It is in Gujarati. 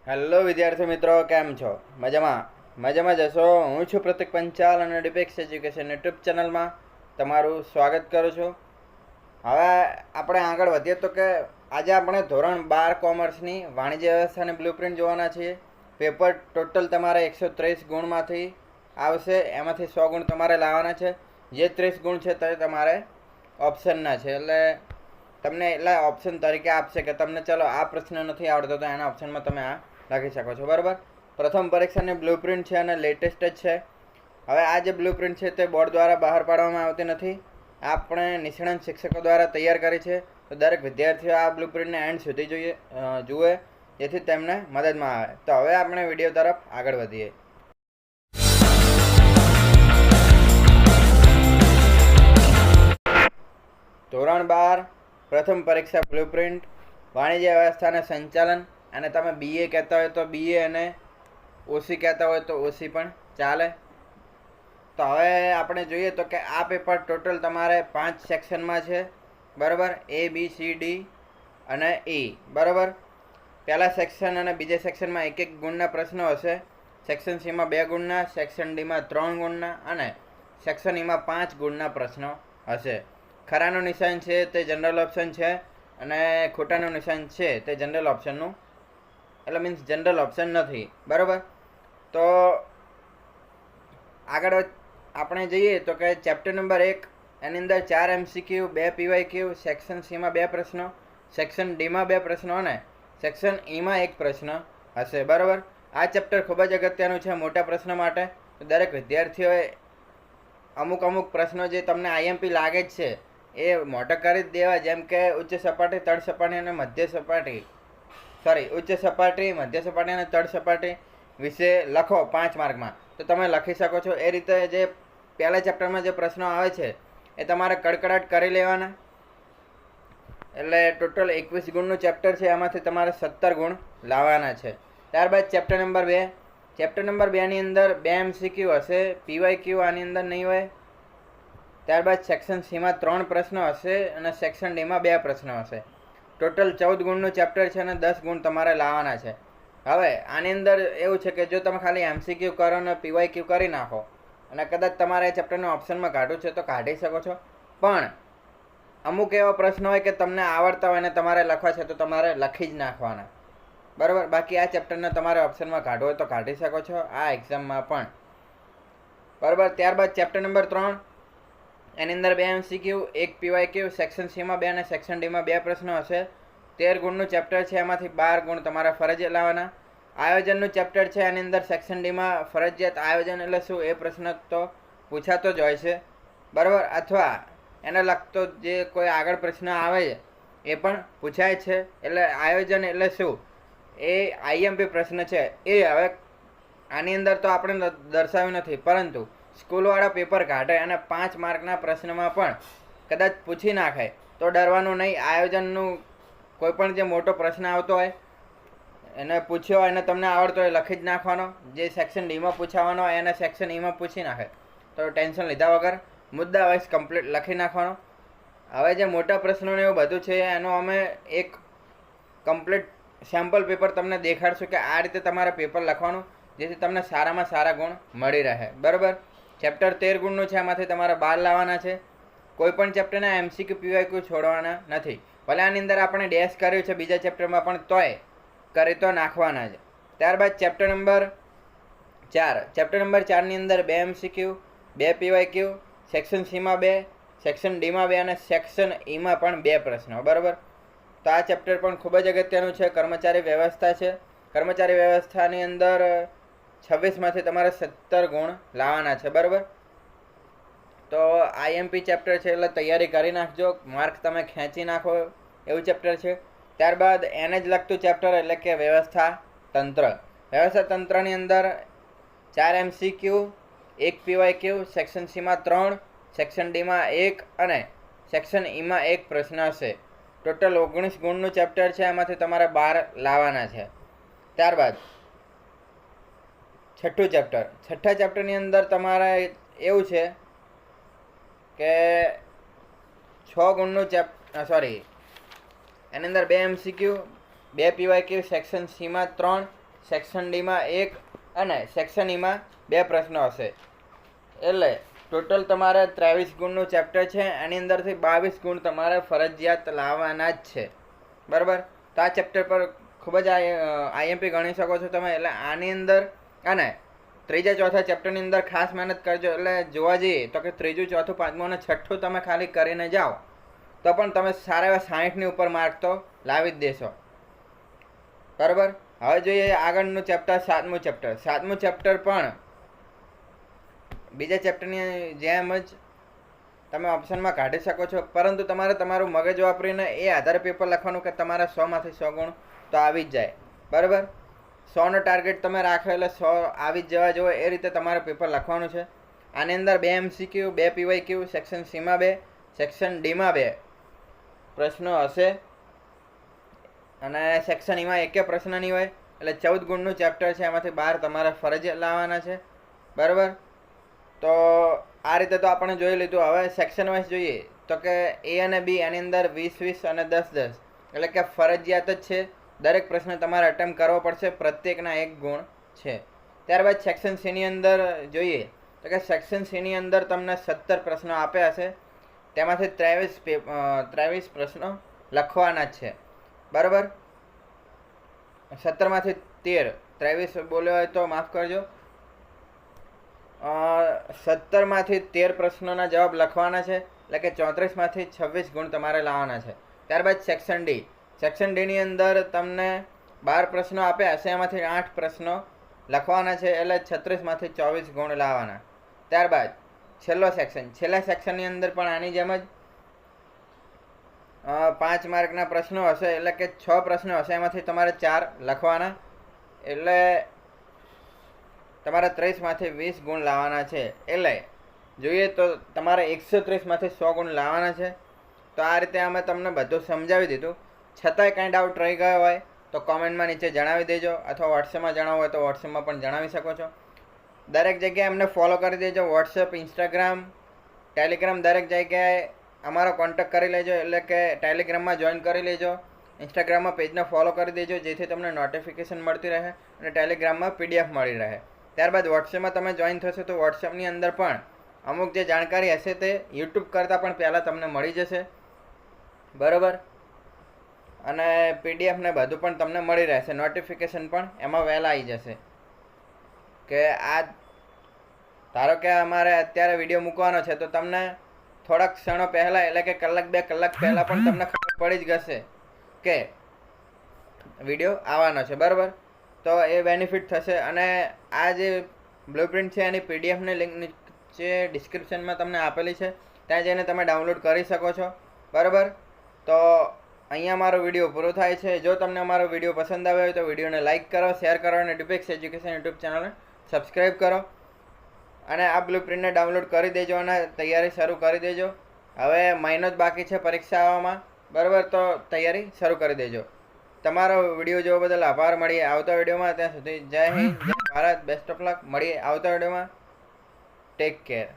હેલો વિદ્યાર્થી મિત્રો, કેમ છો? મજામાં જશો. હું છું પ્રતિક પંચાલ અને ડિપેક્સ એજ્યુકેશન યુટ્યુબ ચેનલમાં તમારું સ્વાગત કરું છું. હવે આપણે આગળ વધીએ તો કે આજે આપણે ધોરણ 12 કોમર્સની વાણિજ્ય વ્યવસ્થાની બ્લુપ્રિન્ટ જોવાના છીએ. પેપર ટોટલ તમારે 130 ગુણમાંથી આવશે. એમાંથી 100 ગુણ તમારે લાવવાના છે. જે 30 ગુણ છે તે તમારે ઓપ્શનના છે, એટલે તમને એટલા ઓપ્શન તરીકે આપશે કે તમને ચલો આ પ્રશ્ન નથી આવડતો તો એના ઓપ્શનમાં તમે આ લખી શકો છો. બરાબર. પ્રથમ પરીક્ષાની બ્લુપ્રિન્ટ છે અને લેટેસ્ટ જ છે. હવે આ જે બ્લુપ્રિન્ટ છે તે બોર્ડ દ્વારા બહાર પાડવામાં આવતી નથી. આપણે નિષ્ણાંત શિક્ષકો દ્વારા તૈયાર કરી છે. તો દરેક વિદ્યાર્થીઓ આ બ્લુપ્રિન્ટને એન્ડ સુધી જુએ, જેથી તેમને મદદમાં આવે. તો હવે આપણે વિડીયો તરફ આગળ વધીએ. ધોરણ 12 પ્રથમ પરીક્ષા બ્લુપ્રિન્ટ, વાણિજ્ય વ્યવસ્થાના સંચાલન. અને તમે બીએ કહેતા હોય તો બીએ અને ઓસી કહેતા હોય તો ઓસી પણ ચાલે. તો હવે આપણે જોઈએ તો કે આ પેપર ટોટલ તમારે 5 સેક્શનમાં છે. બરાબર. A, B, C, D અને E. બરાબર. પહેલા સેક્શન અને બીજા સેક્શનમાં 1-1 ગુણના પ્રશ્નો હશે. સેક્શન સીમાં 2 ગુણના, સેક્શન ડીમાં 3 ગુણના અને સેક્શન ઈમાં 5 ગુણના પ્રશ્નો હશે. ખરાનું નિશાન છે તે જનરલ ઓપ્શન છે અને ખોટાનું નિશાન છે તે જનરલ ઓપ્શનનું, એટલે મીન્સ જનરલ ઓપ્શન નથી. બરાબર. તો આગળ આપણે જઈએ તો કે ચેપ્ટર નંબર 1, એની અંદર 4 MCQ, 2 PYQ, સેક્શન સીમાં 2 પ્રશ્નો, સેક્શન ડીમાં 2 પ્રશ્નો અને સેક્શન ઈમાં 1 પ્રશ્ન હશે. બરાબર. આ ચેપ્ટર ખૂબ જ અગત્યનું છે મોટા પ્રશ્ન માટે. તો દરેક વિદ્યાર્થીઓએ અમુક પ્રશ્નો જે તમને IMP લાગે જ છે એ મોટા કરી જ દેવા. જેમ કે ઉચ્ચ સપાટી, તળ સપાટી અને મધ્ય સપાટી, ઉચ્ચ સપાટી, મધ્ય સપાટી અને તળ સપાટી વિશે લખો 5 માર્કમાં. તો તમે લખી શકો છો. એ રીતે જે પહેલા ચેપ્ટરમાં જે પ્રશ્નો આવે છે એ તમારે કડકડાટ કરી લેવાના. એટલે ટોટલ 21 ગુણનું ચેપ્ટર છે, એમાંથી તમારે 17 ગુણ લાવવાના છે. ત્યારબાદ ચેપ્ટર નંબર 2. ચેપ્ટર નંબર 2ની અંદર 2 MCQ હશે, PYQ આની અંદર નહીં હોય. ત્યારબાદ સેક્શન સીમાં 3 પ્રશ્નો હશે અને સેક્શન ડીમાં 2 પ્રશ્નો હશે. ટોટલ 14 ગુણનું ચેપ્ટર છે અને 10 ગુણ તમારે લાવવાના છે. હવે આની અંદર એવું છે કે જો તમે ખાલી MCQ કરો અને PYQ કરી નાખો અને કદાચ તમારે એ ચેપ્ટરને ઓપ્શનમાં કાઢવું છે તો કાઢી શકો છો. પણ અમુક એવા પ્રશ્નો હોય કે તમને આવડતા હોય ને તમારે લખવા છે તો તમારે લખી જ નાખવાના. બરાબર. બાકી આ ચેપ્ટરને તમારે ઓપ્શનમાં કાઢવો હોય તો કાઢી શકો છો આ એક્ઝામમાં પણ. બરાબર. ત્યારબાદ ચેપ્ટર નંબર 3, એની અંદર 2 MCQ, 1 PYQ, સેક્શન સીમાં 2 અને સેક્શન ડીમાં 2 પ્રશ્નો હશે. 13 ગુણનું ચેપ્ટર છે, એમાંથી 12 ગુણ તમારે ફરજિયાત લાવવાના. આયોજનનું ચેપ્ટર છે, એની અંદર સેક્શન ડીમાં ફરજિયાત આયોજન એટલે શું એ પ્રશ્ન તો પૂછાતો જ હોય છે. બરાબર. અથવા એને લગતો જે કોઈ આગળ પ્રશ્ન આવે છે એ પણ પૂછાય છે. એટલે આયોજન એટલે શું એ IMP પ્રશ્ન છે. એ હવે આની અંદર તો આપણે દર્શાવ્યું નથી, પરંતુ સ્કૂલવાળા પેપર કાઢે અને 5 માર્કના પ્રશ્નમાં પણ કદાચ પૂછી નાખે તો ડરવાનું નહીં. આયોજનનું કોઈ પણ જે મોટો પ્રશ્ન આવતો હોય એને પૂછ્યો હોય અને તમને આવડતો હોય લખી જ નાખવાનો. જે સેક્શન ડીમાં પૂછાવાનો હોય એને સેક્શન ઈમાં પૂછી નાખે તો ટેન્શન લીધા વગર મુદ્દા વાઇઝ કમ્પ્લીટ લખી નાખવાનો. હવે જે મોટા પ્રશ્નોને એવું બધું છે એનું અમે એક કમ્પ્લીટ સેમ્પલ પેપર તમને દેખાડશું કે આ રીતે તમારે પેપર લખવાનું, જેથી તમને સારામાં સારા ગુણ મળી રહે. બરાબર. ચેપ્ટર 13 ગુણનું છે, એમાંથી તમારે 12 લાવવાના છે. કોઈ પણ ચેપ્ટરના MCQ PYQ છોડવાના નથી. ભલે આની અંદર આપણે ડેશ કર્યું છે બીજા ચેપ્ટરમાં, પણ તોય કરી તો નાખવાના જ. ત્યારબાદ ચેપ્ટર નંબર 4. ચેપ્ટર નંબર 4ની અંદર 2 MCQ, 2 PYQ, સેક્શન સીમાં 2, સેક્શન ડીમાં 2 અને સેક્શન ઈમાં પણ 2 પ્રશ્નો. બરાબર. તો આ ચેપ્ટર પણ ખૂબ જ અગત્યનું છે. કર્મચારી વ્યવસ્થા છે. કર્મચારી વ્યવસ્થાની અંદર 26માંથી તમારે 17 ગુણ લાવવાના છે. બરાબર. તો IMP ચેપ્ટર છે એટલે તૈયારી કરી નાખજો, માર્ક તમે ખેંચી નાખો એવું ચેપ્ટર છે. ત્યારબાદ એને જ લગતું ચેપ્ટર એટલે કે વ્યવસ્થા તંત્ર. વ્યવસ્થા તંત્રની અંદર 4 MCQ, 1 PYQ, સેક્શન સીમાં 3, સેક્શન ડીમાં 1 અને સેક્શન ઈમાં 1 પ્રશ્ન હશે. ટોટલ 19 ગુણનું ચેપ્ટર છે, એમાંથી તમારે 12 લાવવાના છે. ત્યારબાદ છઠ્ઠું ચેપ્ટર. છઠ્ઠા ચેપ્ટરની અંદર તમારે એવું છે કે 6 ગુણનું એની અંદર 2 MCQ, 2 PYQ, સેક્શન સીમાં 3, સેક્શન ડીમાં 1 અને સેક્શન ઈમાં 2 પ્રશ્નો હશે. એટલે ટોટલ તમારે 23 ગુણનું ચેપ્ટર છે. એની અંદરથી 22 ગુણ તમારે ફરજિયાત લાવવાના જ છે. બરાબર? તો આ ચેપ્ટર પર ખૂબ જ આઈએમપી ગણી શકો છો તમે. એટલે આની અંદર અને ત્રીજા ચોથા ચેપ્ટરની અંદર ખાસ મહેનત કરજો. એટલે જોવા જઈએ તો કે ત્રીજું ચોથું પાંચમું અને છઠ્ઠું તમે ખાલી કરીને જાઓ તો પણ તમે સારા એવા 60ની ઉપર માર્ક તો લાવી જ દેશો. બરાબર? હવે જોઈએ આગળનું ચેપ્ટર, સાતમું ચેપ્ટર પણ બીજા ચેપ્ટરની જેમ જ તમે ઓપ્શનમાં કાઢી શકો છો, પરંતુ તમારે તમારું મગજ વાપરીને એ આધારે પેપર લખવાનું કે તમારા 100માંથી 100 ગુણ તો આવી જ જાય. બરાબર? 100નો ટાર્ગેટ તમે રાખો એટલે 100 આવી જ જવા જોઈએ એ રીતે તમારે પેપર લખવાનું છે. આની અંદર 2 MCQ, 2 PYQ, સેક્શન સીમાં 2, સેક્શન ડીમાં 2 પ્રશ્નો હશે અને સેક્શન ઈમાં એકે પ્રશ્ન નહીં હોય. એટલે 14 ગુણનું ચેપ્ટર છે. એમાંથી 12 તમારે ફરજિયાત લાવવાના છે. બરાબર? તો આ રીતે તો આપણે જોઈ લીધું. હવે સેક્શન વાઇઝ જોઈએ તો કે એ અને બી એની અંદર 20-20 અને 10-10 એટલે કે ફરજિયાત જ છે. દરેક પ્રશ્ન તમારે અટેમ્પ્ટ કરવો પડશે. પ્રત્યેકના 1 ગુણ છે. ત્યારબાદ સેક્શન સીની અંદર જોઈએ તો કે સેક્શન સીની અંદર તમને 17 પ્રશ્નો આપ્યા હશે. તેમાંથી 23 પ્રશ્નો લખવાના જ છે. બરાબર? 17માંથી 13, 23 બોલ્યો હોય તો માફ કરજો. 17માંથી 13 પ્રશ્નોના જવાબ લખવાના છે. એટલે કે 34માંથી 26 ગુણ તમારે લાવવાના છે. ત્યારબાદ સેક્શન ડીની અંદર તમને 12 પ્રશ્નો આપ્યા હશે. એમાંથી 8 પ્રશ્નો લખવાના છે. એટલે 36માંથી 24 ગુણ લાવવાના. ત્યારબાદ છેલ્લા સેક્શનની અંદર પણ આની જેમ જ 5 માર્કના પ્રશ્નો હશે. એટલે કે 6 પ્રશ્નો હશે. એમાંથી તમારે 4 લખવાના. એટલે તમારે 30માંથી 20 ગુણ લાવવાના છે. એટલે જોઈએ તો તમારે 130માંથી 100 ગુણ લાવવાના છે. તો આ રીતે અમે તમને બધું સમજાવી દીધું. છતાંય કાંઈ ડાઉટ રહી ગયો હોય તો કોમેન્ટમાં નીચે જણાવી દેજો, અથવા વોટ્સએપમાં જણાવવું હોય તો વોટ્સએપમાં પણ જણાવી શકો છો. દરેક જગ્યાએ અમને ફોલો કરી દેજો. વોટ્સએપ, ઇન્સ્ટાગ્રામ, ટેલિગ્રામ દરેક જગ્યાએ અમારો કોન્ટેક્ટ કરી લેજો. એટલે કે ટેલિગ્રામમાં જોઈન કરી લેજો, ઇન્સ્ટાગ્રામમાં પેજને ફોલો કરી દેજો, જેથી તમને નોટિફિકેશન મળતી રહે અને ટેલિગ્રામમાં PDF મળી રહે. ત્યારબાદ વોટ્સએપમાં તમે જોઈન થશો તો વોટ્સએપની અંદર પણ અમુક જે જાણકારી હશે તે યુટ્યુબ કરતાં પણ પહેલાં તમને મળી જશે. બરાબર? અને PDF ને બધું પણ તમને મળી રહેશે. નોટિફિકેશન પણ એમાં વહેલા આવી જશે. કે આ ધારો કે અમારે અત્યારે વિડીયો મૂકવાનો છે તો તમને થોડાક ક્ષણો પહેલાં, એટલે કે 1-2 કલાક પહેલાં પણ તમને ખબર પડી જ જશે કે વિડીયો આવવાનો છે. બરાબર? તો એ બેનિફિટ થશે. અને આ જે બ્લુપ્રિન્ટ છે એની PDFની લિંક નીચે ડિસ્ક્રિપ્શનમાં તમને આપેલી છે. ત્યાં જઈને તમે ડાઉનલોડ કરી શકો છો. બરાબર? તો અહીંયા મારો વિડીયો પૂરો થાય છે. જો તમને અમારો વિડીયો પસંદ આવ્યો હોય તો વિડીયોને લાઇક કરો, શેર કરો અને ડિપેક્સ એજ્યુકેશન યુટ્યુબ ચેનલને સબસ્ક્રાઈબ કરો. અને આ બ્લુપ્રિન્ટને ડાઉનલોડ કરી દેજો અને તૈયારી શરૂ કરી દેજો. હવે મહિનો જ બાકી છે પરીક્ષા આવવામાં. બરાબર? તો તૈયારી શરૂ કરી દેજો. તમારો વિડીયો જોવા બદલ આભાર. મળીએ આવતા વિડીયોમાં. ત્યાં સુધી જય હિન્દ, જય ભારત, બેસ્ટ ઓફ લક. મળીએ આવતા વિડીયોમાં. Take care.